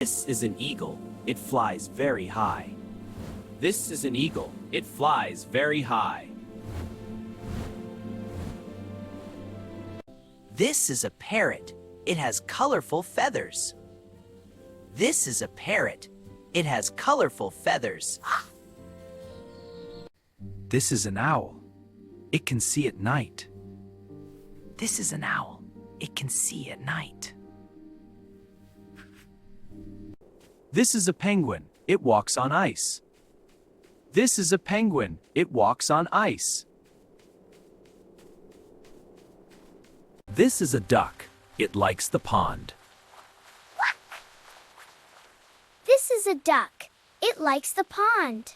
This is an eagle. It flies very high. This is an eagle. It flies very high. This is a parrot. It has colorful feathers. This is a parrot. It has colorful feathers. This is an owl. It can see at night. This is an owl. It can see at night. This is a penguin. It walks on ice. This is a penguin. It walks on ice. This is a duck. It likes the pond. This is a duck. It likes the pond.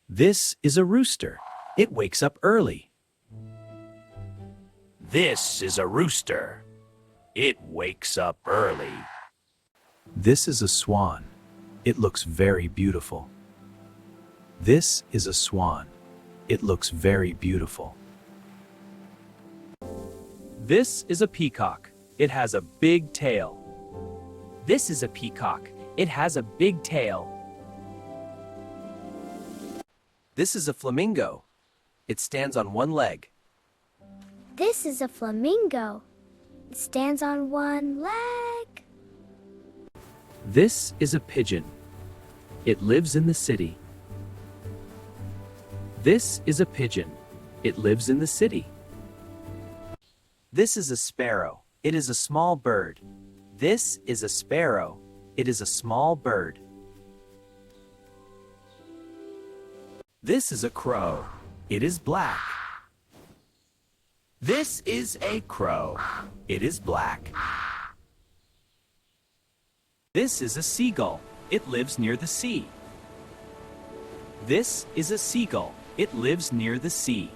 This is a rooster. It wakes up early. This is a rooster. It wakes up early. This is a swan. It looks very beautiful. This is a swan. It looks very beautiful. This is a peacock. It has a big tail. This is a peacock. It has a big tail. This is a flamingo. It stands on one leg. This is a flamingo. It stands on one leg. This is a pigeon. It lives in the city. This is a pigeon. It lives in the city. This is a sparrow. It is a small bird. This is a sparrow. It is a small bird. This is a crow. It is black. This is a crow. It is black. This is a seagull. It lives near the sea. This is a seagull. It lives near the sea.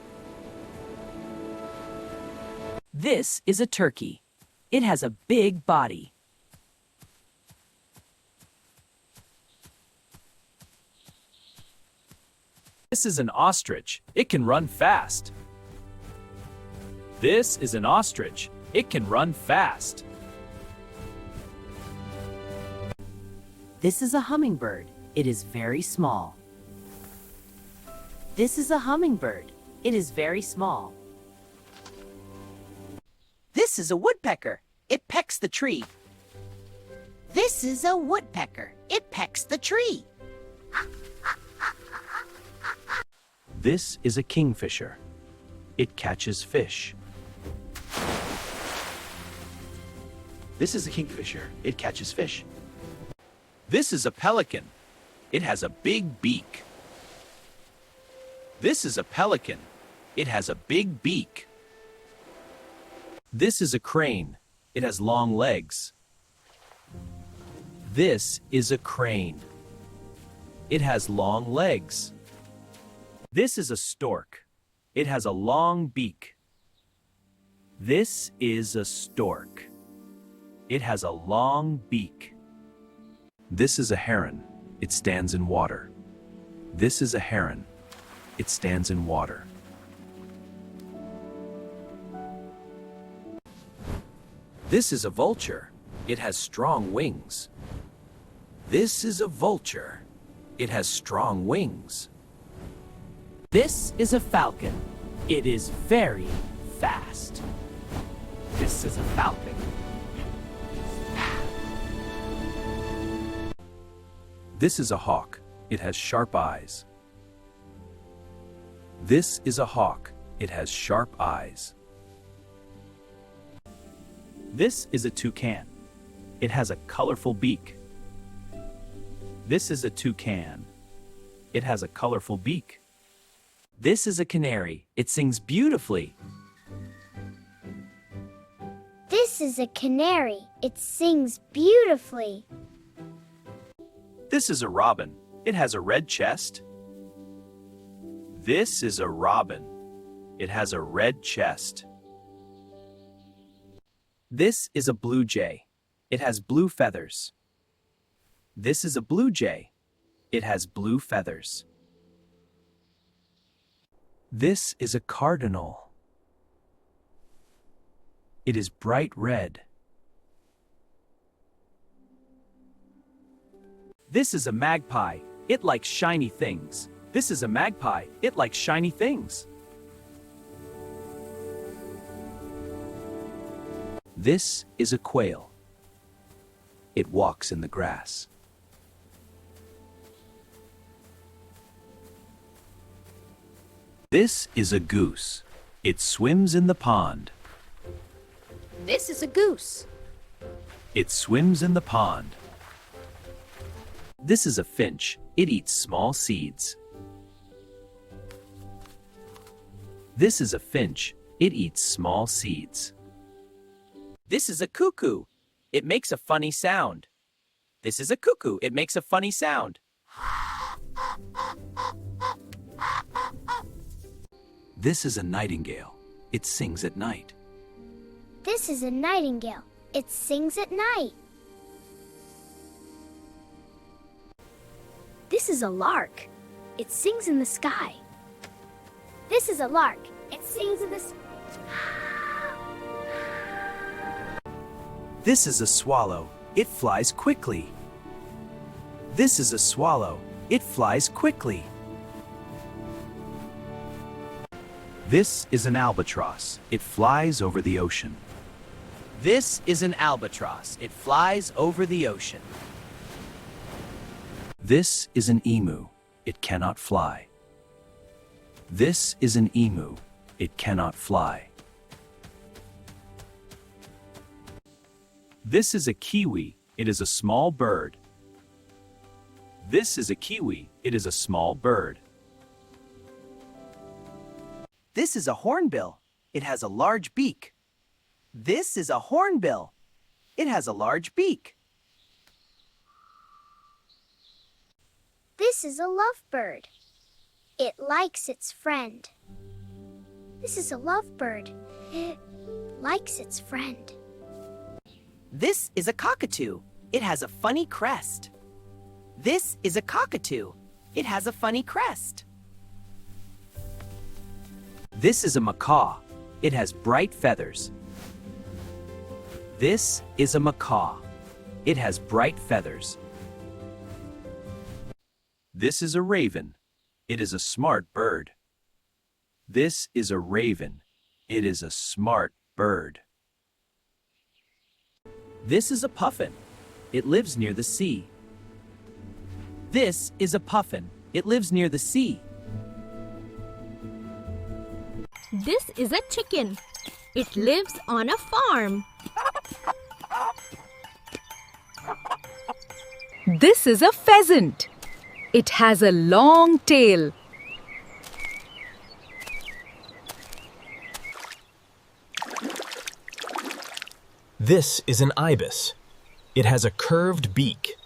This is a turkey. It has a big body. This is an ostrich. It can run fast. This is an ostrich. It can run fast. This is a hummingbird. It is very small. This is a hummingbird. It is very small. This is a woodpecker. It pecks the tree. This is a woodpecker. It pecks the tree. This is a kingfisher. It catches fish. This is a kingfisher. It catches fish. This is a pelican. It has a big beak. This is a pelican. It has a big beak. This is a crane. It has long legs. This is a crane. It has long legs. This is a stork. It has a long beak. This is a stork. It has a long beak. This is a heron. It stands in water. This is a heron. It stands in water. This is a vulture. It has strong wings. This is a vulture. It has strong wings. This is a falcon. It is very fast. This is a falcon. This is a hawk. It has sharp eyes. This is a hawk. It has sharp eyes. This is a toucan. It has a colorful beak. This is a toucan. It has a colorful beak. This is a canary. It sings beautifully. This is a canary. It sings beautifully. This is a robin. It has a red chest. This is a robin. It has a red chest. This is a blue jay. It has blue feathers. This is a blue jay. It has blue feathers. This is a cardinal. It is bright red. This is a magpie. It likes shiny things. This is a magpie. It likes shiny things. This is a quail. It walks in the grass. This is a goose. It swims in the pond. This is a goose. It swims in the pond. This is a finch. It eats small seeds. This is a finch. It eats small seeds. This is a cuckoo. It makes a funny sound. This is a cuckoo. It makes a funny sound. This is a nightingale. It sings at night. This is a nightingale. It sings at night. This is a lark. It sings in the sky. This is a lark. It sings in the sky. This is a swallow. It flies quickly. This is a swallow. It flies quickly. This is an albatross. It flies over the ocean. This is an albatross. It flies over the ocean. This is an emu. It cannot fly. This is an emu. It cannot fly. This is a kiwi. It is a small bird. This is a kiwi. It is a small bird. This is a hornbill. It has a large beak. This is a hornbill. It has a large beak. This is a lovebird. It likes its friend. This is a lovebird. It likes its friend. This is a cockatoo. It has a funny crest. This is a cockatoo. It has a funny crest. This is a macaw. It has bright feathers. This is a macaw. It has bright feathers. This is a raven. It is a smart bird. This is a raven. It is a smart bird. This is a puffin. It lives near the sea. This is a puffin. It lives near the sea. This is a chicken. It lives on a farm. This is a pheasant. It has a long tail. This is an ibis. It has a curved beak.